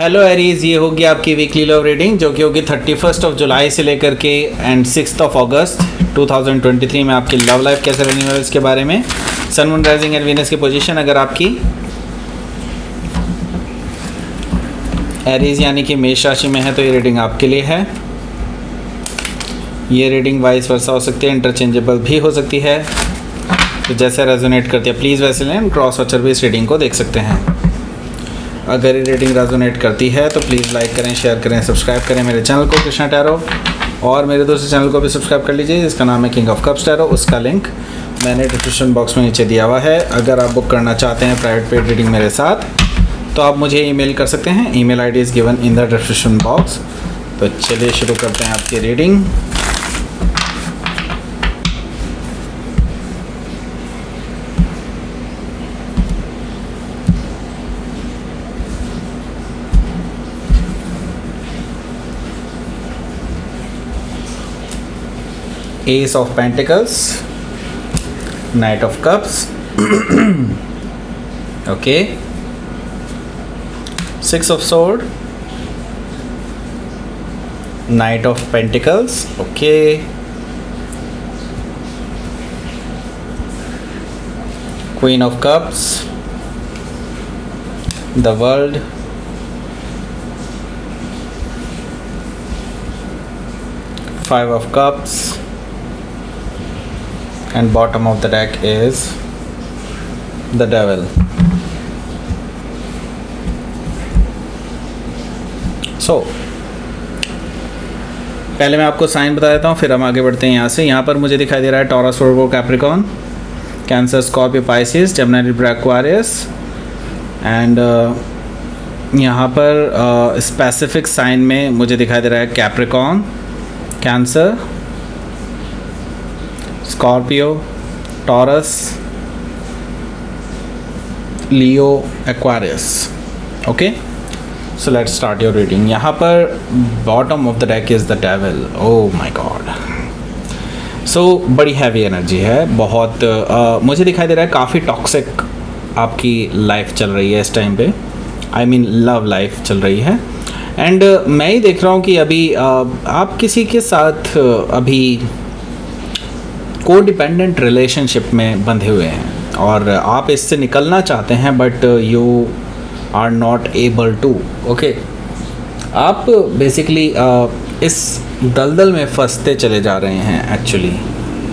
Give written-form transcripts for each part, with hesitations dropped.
Hello Aries, ये होगी आपकी वीकली लव रीडिंग जो कि होगी 31 जुलाई से लेकर के एंड 6 अगस्त 2023 में आपकी लव लाइफ कैसे रहने वाली है इसके बारे में। Sun moon rising and Venus की पोजीशन अगर आपकी एरीज यानी कि मेष राशि में है तो ये रीडिंग आपके लिए है। ये रीडिंग वाइस वर्सा हो सकती है, इंटरचेंजेबल भी हो सकती है, तो जैसे रेजोनेट करती है प्लीज़ वैसे लें। क्रॉस वॉचर भी इस रीडिंग को देख सकते हैं। अगर ये रीडिंग रेजोनेट करती है तो प्लीज़ लाइक करें, शेयर करें, सब्सक्राइब करें मेरे चैनल को कृष्णा टैरो, और मेरे दूसरे चैनल को भी सब्सक्राइब कर लीजिए जिसका नाम है किंग ऑफ कप्स टैरो। उसका लिंक मैंने डिस्क्रिप्शन बॉक्स में नीचे दिया हुआ है। अगर आप बुक करना चाहते हैं प्राइवेट पेड रीडिंग मेरे साथ तो आप मुझे ईमेल कर सकते हैं। Email ID is given in the description box. तो चलिए शुरू करते हैं आपकी reading. Ace of Pentacles, Knight of Cups, okay, Six of Sword, Knight of Pentacles, okay, Queen of Cups, the World, Five of Cups, and bottom of the deck is the Devil. So पहले मैं आपको sign बता देता हूँ फिर हम आगे बढ़ते हैं यहाँ से। यहाँ पर मुझे दिखाई दे रहा है taurus, Virgo, Capricorn, Cancer, Scorpio, Pisces, Gemini, Libra, Aquarius and यहाँ पर स्पेसिफिक साइन में मुझे दिखाई दे रहा है Capricorn, Cancer, Scorpio, Taurus, Leo, Aquarius. Okay, so let's start your reading. यहाँ पर bottom of the deck is the devil. Oh my God, so बड़ी हैवी एनर्जी है, बहुत मुझे दिखाई दे रहा है काफ़ी टॉक्सिक आपकी लाइफ चल रही है इस टाइम पे। आई मीन लव लाइफ चल रही है। एंड मैं ही देख रहा हूँ कि अभी आप किसी के साथ अभी को डिपेंडेंट रिलेशनशिप में बंधे हुए हैं और आप इससे निकलना चाहते हैं but you are not able to. Okay, आप बेसिकली इस दलदल में फंसते चले जा रहे हैं। एक्चुअली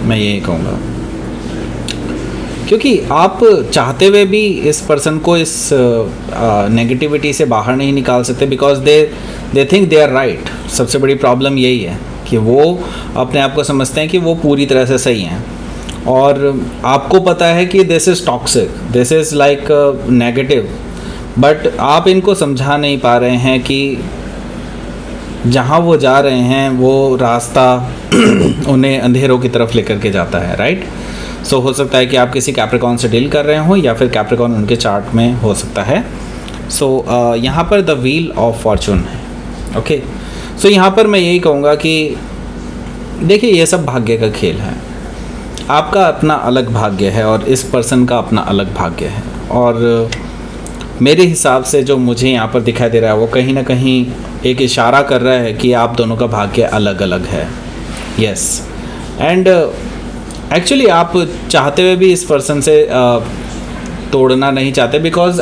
मैं यही कहूँगा क्योंकि आप चाहते हुए भी इस पर्सन को इस नेगेटिविटी से बाहर नहीं निकाल सकते because they think they are right. सबसे बड़ी प्रॉब्लम यही है कि वो अपने आप को समझते हैं कि वो पूरी तरह से सही हैं और आपको पता है कि this is toxic, this is like negative, but आप इनको समझा नहीं पा रहे हैं कि जहाँ वो जा रहे हैं वो रास्ता उन्हें अंधेरों की तरफ लेकर के जाता है। राइट, सो हो सकता है कि आप किसी कैप्रिकॉर्न से डील कर रहे हो या फिर कैप्रिकॉर्न उनके चार्ट में हो सकता है। सो यहाँ पर द व्हील ऑफ फॉर्चून है। ओके, सो यहाँ पर मैं यही कहूँगा कि देखिए ये सब भाग्य का खेल है। आपका अपना अलग भाग्य है और इस पर्सन का अपना अलग भाग्य है और मेरे हिसाब से जो मुझे यहाँ पर दिखाई दे रहा है वो कहीं ना कहीं एक इशारा कर रहा है कि आप दोनों का भाग्य अलग अलग है। यस, एंड एक्चुअली आप चाहते हुए भी इस पर्सन से तोड़ना नहीं चाहते because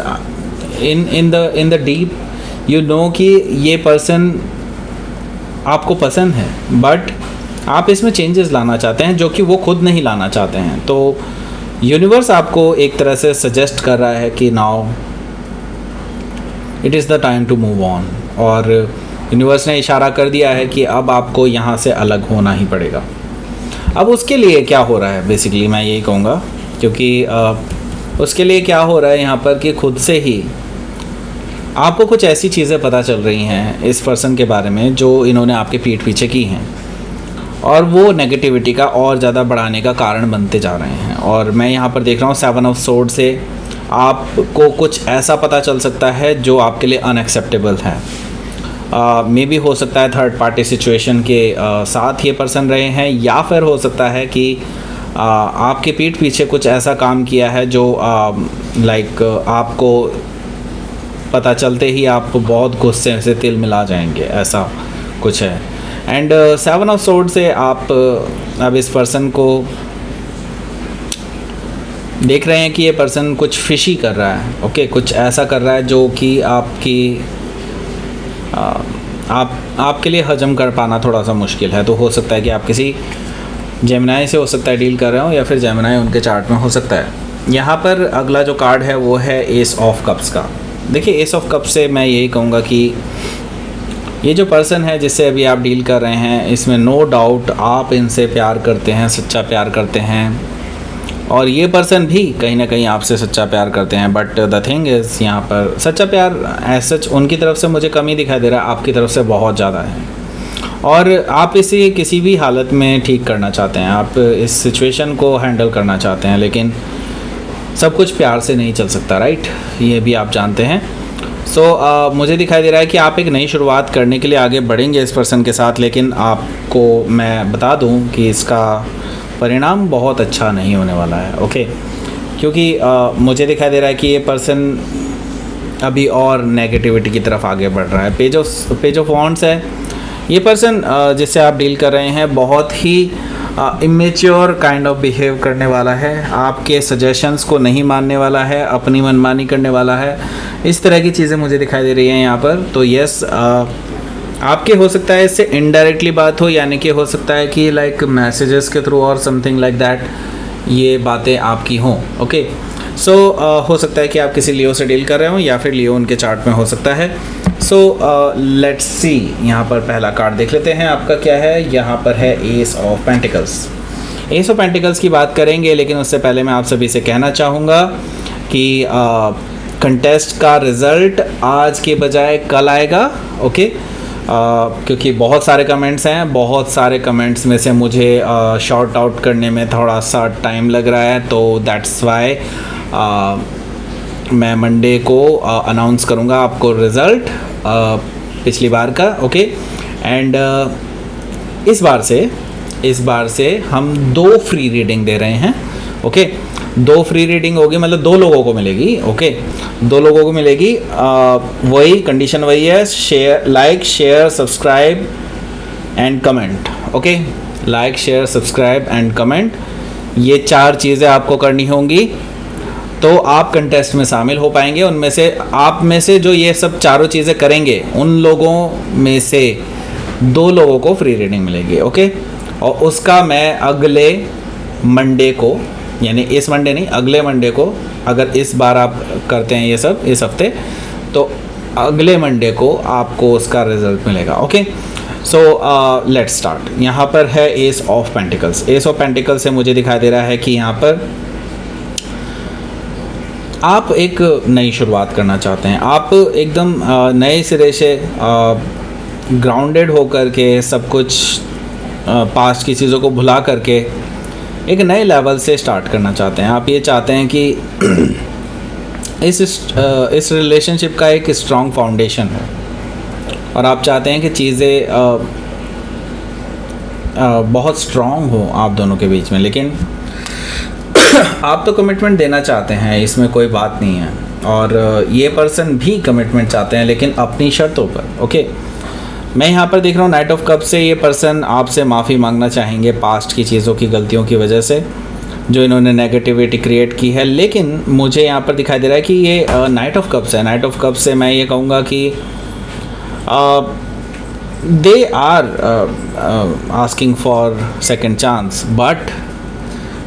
in the deep you know कि ये पर्सन आपको पसंद है बट आप इसमें चेंजेस लाना चाहते हैं जो कि वो खुद नहीं लाना चाहते हैं। तो यूनिवर्स आपको एक तरह से सजेस्ट कर रहा है कि now it is the time to move on, और यूनिवर्स ने इशारा कर दिया है कि अब आपको यहाँ से अलग होना ही पड़ेगा। अब उसके लिए क्या हो रहा है बेसिकली मैं यही कहूँगा, क्योंकि उसके लिए क्या हो रहा है यहाँ पर कि खुद से ही आपको कुछ ऐसी चीज़ें पता चल रही हैं इस पर्सन के बारे में जो इन्होंने आपके पीठ पीछे की हैं और वो नेगेटिविटी का और ज़्यादा बढ़ाने का कारण बनते जा रहे हैं। और मैं यहाँ पर देख रहा हूँ 7 ऑफ सोर्ड से आपको कुछ ऐसा पता चल सकता है जो आपके लिए अनएक्सेप्टेबल है। मे बी हो सकता है थर्ड पार्टी सिचुएशन के साथ ये पर्सन रहे हैं या फिर हो सकता है कि आपके पीठ पीछे कुछ ऐसा काम किया है जो लाइक आपको पता चलते ही आप बहुत गुस्से से तिल मिला जाएंगे, ऐसा कुछ है। एंड 7 ऑफ सोर्ड से आप अब इस पर्सन को देख रहे हैं कि ये पर्सन कुछ फिशी कर रहा है, ओके, कुछ ऐसा कर रहा है जो कि आपके लिए हजम कर पाना थोड़ा सा मुश्किल है। तो हो सकता है कि आप किसी जेमिनाई से हो सकता है डील कर रहे हो, या फिर जेमिनाई उनके चार्ट में हो सकता है। यहाँ पर अगला जो कार्ड है वो है एस ऑफ कप्स का। देखिए, एस ऑफ कप्स से मैं यही कहूँगा कि ये जो पर्सन है जिससे अभी आप डील कर रहे हैं, इसमें नो डाउट आप इनसे प्यार करते हैं, सच्चा प्यार करते हैं, और ये पर्सन भी कहीं ना कहीं आपसे सच्चा प्यार करते हैं। बट द थिंग इज़, यहाँ पर सच्चा प्यार एज सच उनकी तरफ से मुझे कम ही दिखाई दे रहा है, आपकी तरफ से बहुत ज़्यादा है, और आप इसे किसी भी हालत में ठीक करना चाहते हैं, आप इस सिचुएशन को हैंडल करना चाहते हैं, लेकिन सब कुछ प्यार से नहीं चल सकता, राइट, ये भी आप जानते हैं। सो मुझे दिखाई दे रहा है कि आप एक नई शुरुआत करने के लिए आगे बढ़ेंगे इस पर्सन के साथ, लेकिन आपको मैं बता दूं कि इसका परिणाम बहुत अच्छा नहीं होने वाला है, ओके, क्योंकि मुझे दिखाई दे रहा है कि ये पर्सन अभी और नेगेटिविटी की तरफ आगे बढ़ रहा है। पेज ऑफ वॉन्ड्स है। ये पर्सन जिससे आप डील कर रहे हैं बहुत ही इमेच्योर काइंड ऑफ बिहेव करने वाला है, आपके सजेशंस को नहीं मानने वाला है, अपनी मनमानी करने वाला है, इस तरह की चीज़ें मुझे दिखाई दे रही हैं यहाँ पर। तो यस, आपके हो सकता है इससे इनडायरेक्टली बात हो, यानी कि हो सकता है कि लाइक मैसेजेस के थ्रू और समथिंग लाइक दैट ये बातें आपकी हों, ओके। सो हो सकता है कि आप किसी लियो से डील कर रहे हो, या फिर लियो उनके चार्ट में हो सकता है। सो लेट्स सी, यहाँ पर पहला कार्ड देख लेते हैं आपका क्या है। यहाँ पर है S of pentacles. S of pentacles की बात करेंगे, लेकिन उससे पहले मैं आप सभी से कहना चाहूँगा कि कंटेस्ट का रिज़ल्ट आज के बजाय कल आएगा, ओके, क्योंकि बहुत सारे कमेंट्स हैं, बहुत सारे कमेंट्स में से मुझे शॉर्ट आउट करने में थोड़ा सा टाइम लग रहा है, तो दैट्स वाई मैं मंडे को अनाउंस करूँगा आपको रिज़ल्ट पिछली बार का, ओके। एंड इस बार से हम 2 फ्री रीडिंग दे रहे हैं, ओके। 2 फ्री रीडिंग होगी, मतलब 2 लोगों को मिलेगी, ओके, 2 लोगों को मिलेगी। वही कंडीशन वही है, share, like, share, subscribe and comment, okay. Like, share, subscribe and comment, ये 4 चीज़ें आपको करनी होंगी, तो आप कंटेस्ट में शामिल हो पाएंगे। उनमें से आप में से जो ये सब चारों चीज़ें करेंगे, उन लोगों में से 2 लोगों को फ्री रीडिंग मिलेगी, ओके। और उसका मैं अगले मंडे को, यानी इस मंडे नहीं, अगले मंडे को, अगर इस बार आप करते हैं ये सब इस हफ्ते, तो अगले मंडे को आपको उसका रिजल्ट मिलेगा, ओके। So let's start. यहाँ पर है S of pentacles. S of pentacles से मुझे दिखाई दे रहा है कि यहाँ पर आप एक नई शुरुआत करना चाहते हैं, आप एकदम नए सिरे से ग्राउंडेड होकर के, सब कुछ पास्ट की चीज़ों को भुला करके एक नए लेवल से स्टार्ट करना चाहते हैं। आप ये चाहते हैं कि इस रिलेशनशिप का एक स्ट्रॉन्ग फाउंडेशन है, और आप चाहते हैं कि चीज़ें बहुत स्ट्रॉन्ग हो आप दोनों के बीच में। लेकिन आप तो कमिटमेंट देना चाहते हैं, इसमें कोई बात नहीं है, और ये पर्सन भी कमिटमेंट चाहते हैं, लेकिन अपनी शर्तों पर, ओके। मैं यहाँ पर देख रहा हूँ नाइट ऑफ कप से ये पर्सन आपसे माफ़ी मांगना चाहेंगे पास्ट की चीज़ों की, गलतियों की वजह से जो इन्होंने नेगेटिविटी क्रिएट की है। लेकिन मुझे यहाँ पर दिखाई दे रहा है कि ये नाइट ऑफ कप्स है। नाइट ऑफ कप्स से मैं ये कहूँगा कि they are asking for second chance, but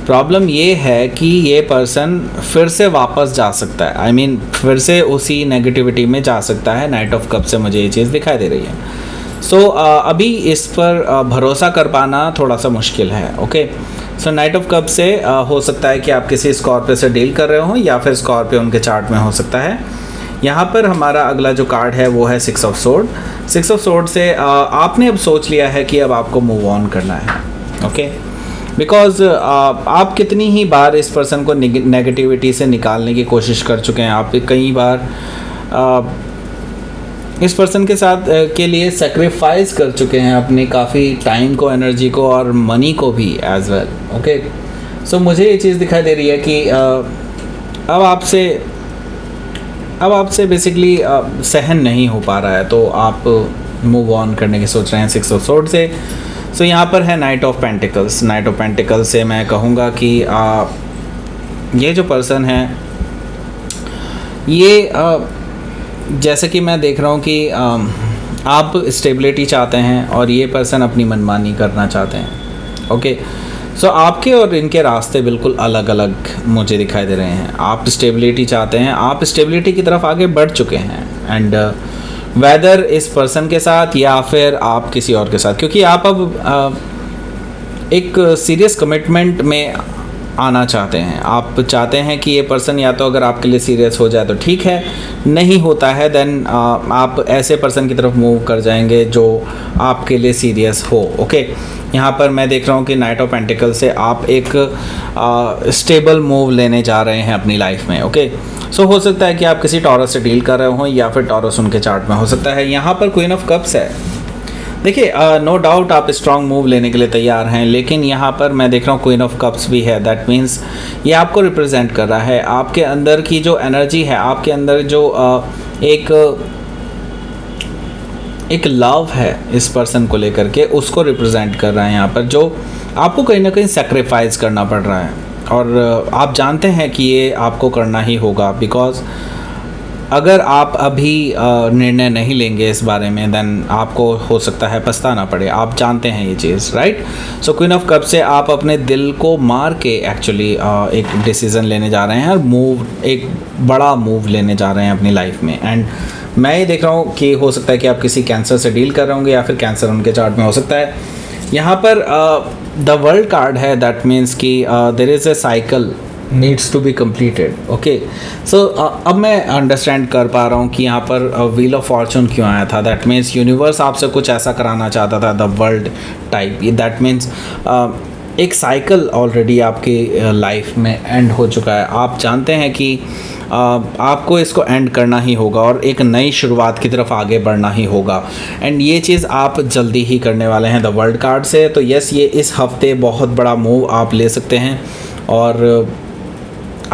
problem ये है कि ये पर्सन फिर से वापस जा सकता है, आई मीन फिर से उसी नेगेटिविटी में जा सकता है। नाइट ऑफ कप से मुझे ये चीज़ दिखाई दे रही है। सो अभी इस पर भरोसा कर पाना थोड़ा सा मुश्किल है, okay. So night of cup से हो सकता है कि आप किसी स्कॉर्पियो से डील कर रहे हो, या फिर स्कॉर्पियो उनके चार्ट में हो सकता है। यहाँ पर हमारा अगला जो कार्ड है वो है 6 ऑफ सोर्ड। 6 ऑफ सोर्ड से आपने अब सोच लिया है कि अब आपको मूव ऑन करना है, ओके। बिकॉज आप कितनी ही बार इस पर्सन को नेगेटिविटी से निकालने की कोशिश कर चुके हैं, आप कई बार इस पर्सन के साथ के लिए सेक्रीफाइस कर चुके हैं अपनी काफ़ी टाइम को, एनर्जी को और मनी को भी एज वेल, ओके। सो मुझे ये चीज़ दिखाई दे रही है कि अब आपसे अब आपसे बेसिकली सहन नहीं हो पा रहा है, तो आप मूव ऑन करने की सोच रहे हैं 6 ऑफ सोर्ड से। सो यहाँ पर है knight of pentacles. Night of pentacles से मैं कहूँगा कि ये जो पर्सन है ये जैसे कि मैं देख रहा हूँ कि आप स्टेबिलिटी चाहते हैं और ये पर्सन अपनी मनमानी करना चाहते हैं। ओके, सो आपके और इनके रास्ते बिल्कुल अलग अलग मुझे दिखाई दे रहे हैं। आप स्टेबिलिटी चाहते हैं, आप स्टेबिलिटी की तरफ आगे बढ़ चुके हैं, एंड वेदर इस पर्सन के साथ या फिर आप किसी और के साथ, क्योंकि आप अब एक सीरियस कमिटमेंट में आना चाहते हैं। आप चाहते हैं कि ये पर्सन या तो अगर आपके लिए सीरियस हो जाए तो ठीक है, नहीं होता है देन आप ऐसे पर्सन की तरफ मूव कर जाएंगे जो आपके लिए सीरियस हो। ओके, यहाँ पर मैं देख रहा हूँ कि नाइट ऑफ पेंटिकल से आप एक स्टेबल मूव लेने जा रहे हैं अपनी लाइफ में। ओके, सो हो सकता है कि आप किसी टॉरस से डील कर रहे हो या फिर टॉरस उनके चार्ट में हो सकता है। यहाँ पर क्वीन ऑफ कप्स है। देखिए, नो डाउट आप स्ट्रॉन्ग मूव लेने के लिए तैयार हैं, लेकिन यहाँ पर मैं देख रहा हूँ क्वीन ऑफ कप्स भी है। दैट मीन्स ये आपको रिप्रेजेंट कर रहा है, आपके अंदर की जो एनर्जी है, आपके अंदर जो एक लव है इस पर्सन को लेकर के, उसको रिप्रेजेंट कर रहा है यहाँ पर, जो आपको कहीं ना कहीं सेक्रीफाइस करना पड़ रहा है। और आप जानते हैं कि ये आपको करना ही होगा, बिकॉज अगर आप अभी निर्णय नहीं लेंगे इस बारे में देन आपको हो सकता है पछताना पड़े। आप जानते हैं ये चीज़, right. So queen of cup से आप अपने दिल को मार के एक्चुअली एक डिसीज़न लेने जा रहे हैं और मूव, एक बड़ा मूव लेने जा रहे हैं अपनी लाइफ में। एंड मैं ये देख रहा हूँ कि हो सकता है कि आप किसी कैंसर से डील कर रहे होंगे या फिर कैंसर उनके चार्ट में हो सकता है। यहाँ पर द वर्ल्ड कार्ड है। दैट मीन्स कि there is a cycle needs to be completed. Okay, so अब मैं अंडरस्टैंड कर पा रहा हूँ कि यहाँ पर व्हील ऑफ फॉर्चून क्यों आया था। दैट मीन्स यूनिवर्स आपसे कुछ ऐसा कराना चाहता था, the world type. That means एक साइकिल ऑलरेडी आपकी लाइफ में एंड हो चुका है। आप जानते हैं कि आपको इसको एंड करना ही होगा और एक नई शुरुआत की तरफ आगे बढ़ना ही होगा। एंड ये चीज़ आप जल्दी ही करने वाले हैं द वर्ल्ड कार्ड से। तो यस, ये इस हफ्ते बहुत बड़ा मूव आप ले सकते हैं और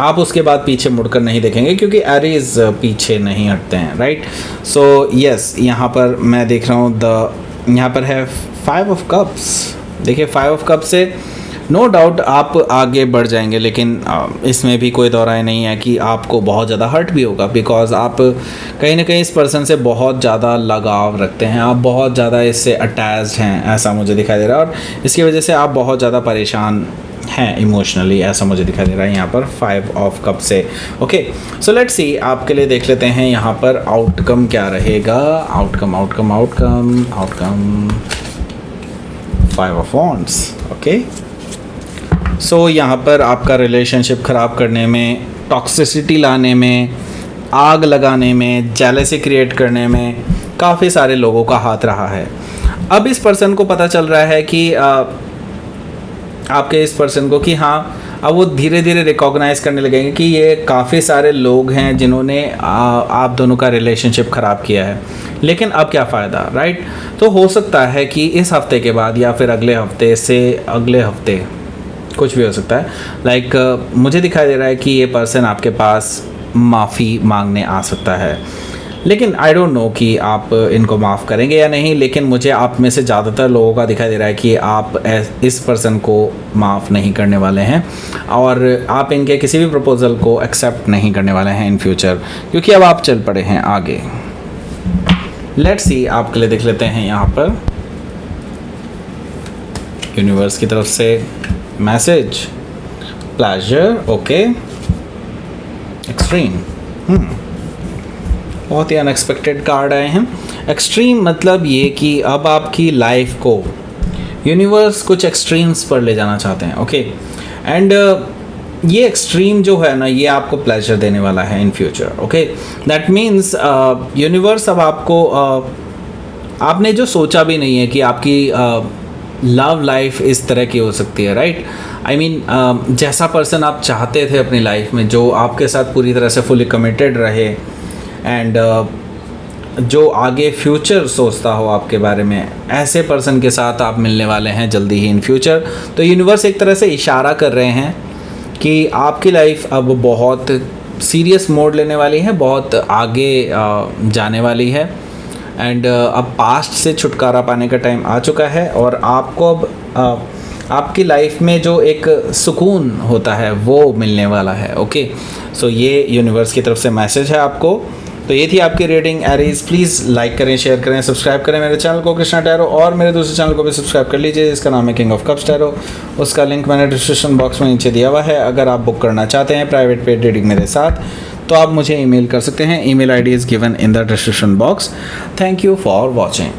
आप उसके बाद पीछे मुड़कर नहीं देखेंगे, क्योंकि एरीज पीछे नहीं हटते हैं, राइट। सो यस, यहाँ पर मैं देख रहा हूँ यहाँ पर है 5 ऑफ कप्स। देखिए, 5 ऑफ कप्स से नो डाउट आप आगे बढ़ जाएंगे, लेकिन इसमें भी कोई दो राय नहीं है कि आपको बहुत ज़्यादा हर्ट भी होगा, बिकॉज आप कहीं ना कहीं इस पर्सन से बहुत ज़्यादा लगाव रखते हैं, आप बहुत ज़्यादा इससे अटैच्ड हैं, ऐसा मुझे दिखाई दे रहा है। और इसकी वजह से आप बहुत ज़्यादा परेशान हैं इमोशनली, ऐसा मुझे दिखाई दे रहा है यहाँ पर 5 ऑफ कप से। ओके, सो लेट्स सी, आपके लिए देख लेते हैं यहाँ पर आउटकम क्या रहेगा। Outcome 5 of wands. ओके, सो यहाँ पर आपका रिलेशनशिप ख़राब करने में, टॉक्सिसिटी लाने में, आग लगाने में, जेलसी क्रिएट करने में काफ़ी सारे लोगों का हाथ रहा है। अब इस पर्सन को पता चल रहा है कि आपके इस पर्सन को कि हाँ, अब वो धीरे धीरे रिकॉग्नाइज़ करने लगेंगे कि ये काफ़ी सारे लोग हैं जिन्होंने आप दोनों का रिलेशनशिप ख़राब किया है, लेकिन अब क्या फ़ायदा, राइट। तो हो सकता है कि इस हफ्ते के बाद या फिर अगले हफ्ते से अगले हफ्ते कुछ भी हो सकता है। लाइक मुझे दिखाई दे रहा है कि ये पर्सन आपके पास माफ़ी मांगने आ सकता है, लेकिन आई डोंट नो कि आप इनको माफ़ करेंगे या नहीं। लेकिन मुझे आप में से ज़्यादातर लोगों का दिखाई दे रहा है कि आप इस पर्सन को माफ़ नहीं करने वाले हैं और आप इनके किसी भी प्रपोज़ल को एक्सेप्ट नहीं करने वाले हैं इन फ्यूचर, क्योंकि अब आप चल पड़े हैं आगे। लेट्स सी, आपके लिए देख लेते हैं यहाँ पर यूनिवर्स की तरफ से मैसेज। Pleasure, okay, extreme. बहुत ही अनएक्सपेक्टेड कार्ड आए हैं। एक्सट्रीम मतलब ये कि अब आपकी लाइफ को यूनिवर्स कुछ एक्सट्रीम्स पर ले जाना चाहते हैं। ओके, एंड ये एक्सट्रीम जो है ना, ये आपको प्लेजर देने वाला है in future. Okay, that means universe अब आपको आपने जो सोचा भी नहीं है कि आपकी लव लाइफ इस तरह की हो सकती है, राइट। आई मीन जैसा पर्सन आप चाहते थे अपनी लाइफ में, जो आपके साथ पूरी तरह से फुली कमिटेड रहे एंड जो आगे फ्यूचर सोचता हो आपके बारे में, ऐसे पर्सन के साथ आप मिलने वाले हैं जल्दी ही इन फ्यूचर। तो यूनिवर्स एक तरह से इशारा कर रहे हैं कि आपकी लाइफ अब बहुत सीरियस मोड लेने वाली है, बहुत आगे जाने वाली है। एंड अब पास्ट से छुटकारा पाने का टाइम आ चुका है और आपको अब आपकी लाइफ में जो एक सुकून होता है वो मिलने वाला है। ओके, सो ये यूनिवर्स की तरफ से मैसेज है आपको। तो ये थी आपकी रीडिंग एरीज। प्लीज़ लाइक करें, शेयर करें, सब्सक्राइब करें मेरे चैनल को कृष्णा टैरो, और मेरे दूसरे चैनल को भी सब्सक्राइब कर लीजिए जिसका नाम है किंग ऑफ कप्स टैरो। उसका लिंक मैंने डिस्क्रिप्शन बॉक्स में नीचे दिया हुआ है। अगर आप बुक करना चाहते हैं प्राइवेट पेड रीडिंग मेरे साथ तो आप मुझे ईमेल कर सकते हैं। Email ID is given in the description box. Thank you for watching.